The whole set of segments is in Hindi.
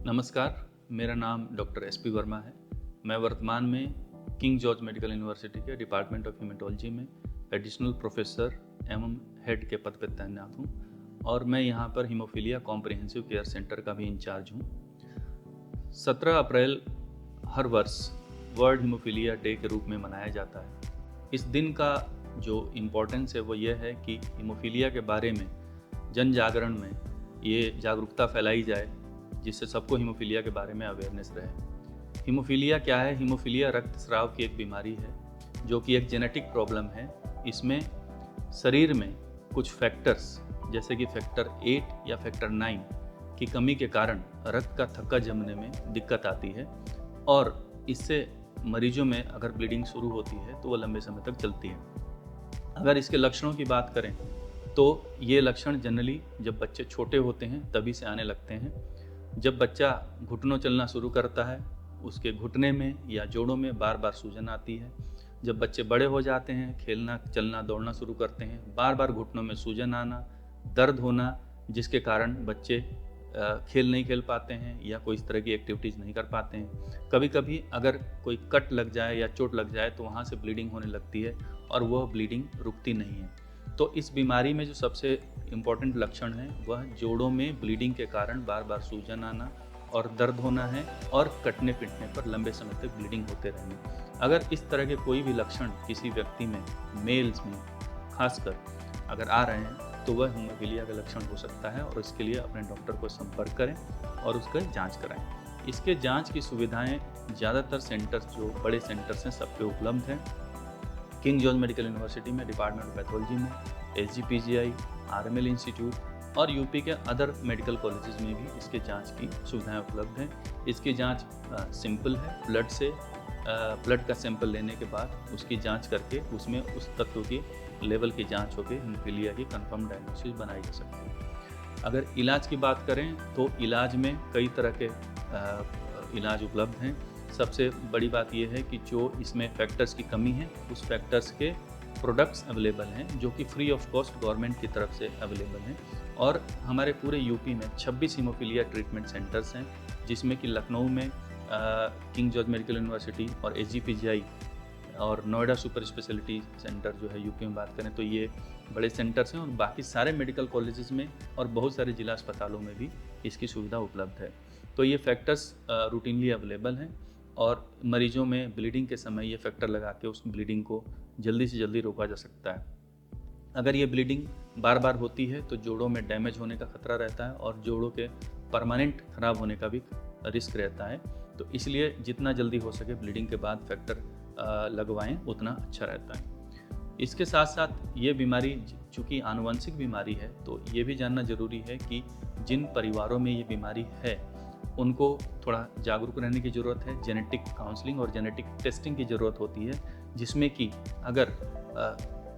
नमस्कार, मेरा नाम डॉक्टर एसपी वर्मा है। मैं वर्तमान में किंग जॉर्ज मेडिकल यूनिवर्सिटी के डिपार्टमेंट ऑफ हेमेटोलॉजी में एडिशनल प्रोफेसर एवं हेड के पद पर तैनात हूँ और मैं यहाँ पर हीमोफीलिया कॉम्प्रिहेंसिव केयर सेंटर का भी इंचार्ज हूँ। 17 अप्रैल हर वर्ष वर्ल्ड हीमोफीलिया डे के रूप में मनाया जाता है। इस दिन का जो इम्पोर्टेंस है वो ये है कि हीमोफीलिया के बारे में जन जागरण में ये जागरूकता फैलाई जाए, जिससे सबको हीमोफीलिया के बारे में अवेयरनेस रहे। हीमोफीलिया क्या है? हीमोफीलिया रक्तस्राव की एक बीमारी है जो कि एक जेनेटिक प्रॉब्लम है। इसमें शरीर में कुछ फैक्टर्स जैसे कि फैक्टर 8 या फैक्टर 9 की कमी के कारण रक्त का थक्का जमने में दिक्कत आती है और इससे मरीजों में अगर ब्लीडिंग शुरू होती है तो वो लंबे समय तक चलती है। अगर इसके लक्षणों की बात करें तो ये लक्षण जनरली जब बच्चे छोटे होते हैं तभी से आने लगते हैं। जब बच्चा घुटनों चलना शुरू करता है, उसके घुटने में या जोड़ों में बार बार सूजन आती है। जब बच्चे बड़े हो जाते हैं, खेलना चलना दौड़ना शुरू करते हैं, बार बार घुटनों में सूजन आना, दर्द होना, जिसके कारण बच्चे खेल नहीं खेल पाते हैं या कोई इस तरह की एक्टिविटीज़ नहीं कर पाते हैं। कभी कभी अगर कोई कट लग जाए या चोट लग जाए तो वहाँ से ब्लीडिंग होने लगती है और वह ब्लीडिंग रुकती नहीं है। तो इस बीमारी में जो सबसे इम्पॉर्टेंट लक्षण है वह जोड़ों में ब्लीडिंग के कारण बार बार सूजन आना और दर्द होना है और कटने पिटने पर लंबे समय तक ब्लीडिंग होते रहना। अगर इस तरह के कोई भी लक्षण किसी व्यक्ति में, मेल्स में खासकर अगर आ रहे हैं तो वह हीमोफीलिया का लक्षण हो सकता है और इसके लिए अपने डॉक्टर को संपर्क करें और उसका जांच कराएं। इसके जांच की सुविधाएं ज़्यादातर सेंटर्स, जो बड़े सेंटर्स हैं, सब पे उपलब्ध हैं। किंग जॉर्ज मेडिकल यूनिवर्सिटी में डिपार्टमेंट ऑफ पैथोलॉजी में, SGPGI, RML इंस्टीट्यूट और यूपी के अदर मेडिकल कॉलेजेस में भी इसके जांच की सुविधाएं उपलब्ध हैं। इसकी जांच सिंपल है। ब्लड का सैंपल लेने के बाद उसकी जांच करके उसमें उस तत्व की लेवल की जांच होकर हीमोफीलिया की कंफर्म डायग्नोसिस बनाई जा सकती है। अगर इलाज की बात करें तो इलाज में कई तरह के इलाज उपलब्ध हैं। सबसे बड़ी बात यह है कि जो इसमें फैक्टर्स की कमी है, उस फैक्टर्स के प्रोडक्ट्स अवेलेबल हैं जो कि फ्री ऑफ कॉस्ट गवर्नमेंट की तरफ से अवेलेबल हैं। और हमारे पूरे यूपी में 26 हीमोफीलिया ट्रीटमेंट सेंटर्स हैं, जिसमें कि लखनऊ में किंग जॉर्ज मेडिकल यूनिवर्सिटी और SGPGI और नोएडा सुपर स्पेशलिटी सेंटर जो है यूपी में बात करें तो ये बड़े सेंटर्स हैं और बाकी सारे मेडिकल कॉलेजेस में और बहुत सारे जिला अस्पतालों में भी इसकी सुविधा उपलब्ध है। तो ये फैक्टर्स रूटीनली अवेलेबल हैं और मरीजों में ब्लीडिंग के समय ये फैक्टर लगा के उस ब्लीडिंग को जल्दी से जल्दी रोका जा सकता है। अगर ये ब्लीडिंग बार बार होती है तो जोड़ों में डैमेज होने का खतरा रहता है और जोड़ों के परमानेंट खराब होने का भी रिस्क रहता है। तो इसलिए जितना जल्दी हो सके ब्लीडिंग के बाद फैक्टर लगवाएं उतना अच्छा रहता है। इसके साथ साथ ये बीमारी चूँकि आनुवंशिक बीमारी है तो ये भी जानना ज़रूरी है कि जिन परिवारों में ये बीमारी है उनको थोड़ा जागरूक रहने की ज़रूरत है। जेनेटिक काउंसलिंग और जेनेटिक टेस्टिंग की ज़रूरत होती है, जिसमें कि अगर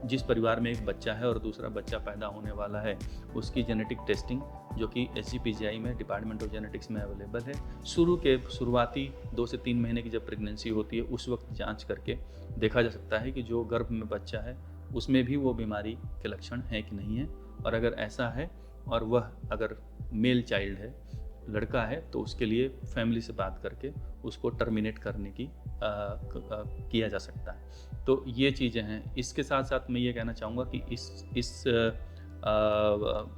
जिस परिवार में एक बच्चा है और दूसरा बच्चा पैदा होने वाला है, उसकी जेनेटिक टेस्टिंग जो कि SGPGI में डिपार्टमेंट ऑफ जेनेटिक्स में अवेलेबल है। शुरुआती 2 से 3 महीने की जब प्रेगनेंसी होती है उस वक्त जांच करके देखा जा सकता है कि जो गर्भ में बच्चा है उसमें भी वो बीमारी के लक्षण हैं कि नहीं है, और अगर ऐसा है और वह अगर मेल चाइल्ड है, लड़का है, तो उसके लिए फैमिली से बात करके उसको टर्मिनेट करने की किया जा सकता है। तो ये चीज़ें हैं। इसके साथ साथ मैं ये कहना चाहूँगा कि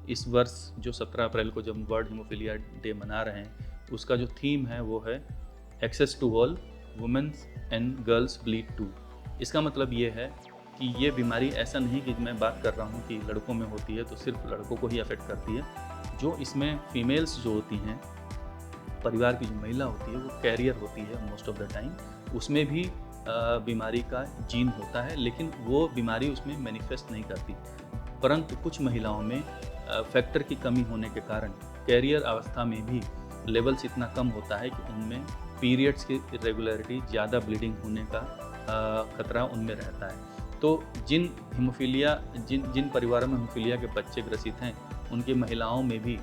इस वर्ष जो 17 अप्रैल को जब वर्ल्ड हीमोफीलिया डे मना रहे हैं, उसका जो थीम है वो है access to all, women's and girls bleed too. इसका मतलब ये है कि ये बीमारी ऐसा नहीं कि मैं बात कर रहा हूँ कि लड़कों में होती है तो सिर्फ लड़कों को ही अफेक्ट करती है। जो इसमें फीमेल्स जो होती हैं, परिवार की जो महिला होती है, वो कैरियर होती है मोस्ट ऑफ द टाइम। उसमें भी बीमारी का जीन होता है, लेकिन वो बीमारी उसमें मैनिफेस्ट नहीं करती। परंतु कुछ महिलाओं में फैक्टर की कमी होने के कारण कैरियर अवस्था में भी लेवल्स इतना कम होता है कि उनमें पीरियड्स की इरेगुलरिटी, ज़्यादा ब्लीडिंग होने का खतरा उनमें रहता है। तो जिन परिवारों में हीमोफीलिया के बच्चे ग्रसित हैं, उनकी महिलाओं में भी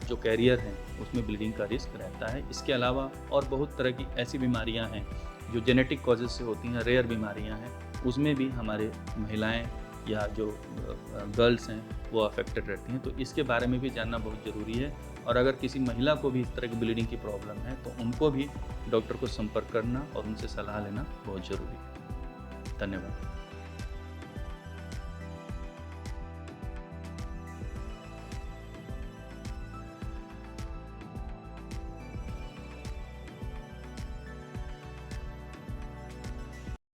जो कैरियर हैं उसमें ब्लीडिंग का रिस्क रहता है। इसके अलावा और बहुत तरह की ऐसी बीमारियां हैं जो जेनेटिक कॉजेज से होती हैं, रेयर बीमारियां हैं, उसमें भी हमारे महिलाएं या जो गर्ल्स हैं वो अफेक्टेड रहती हैं। तो इसके बारे में भी जानना बहुत ज़रूरी है। और अगर किसी महिला को भी इस तरह की ब्लीडिंग की प्रॉब्लम है तो उनको भी डॉक्टर को संपर्क करना और उनसे सलाह लेना बहुत ज़रूरी है। धन्यवाद।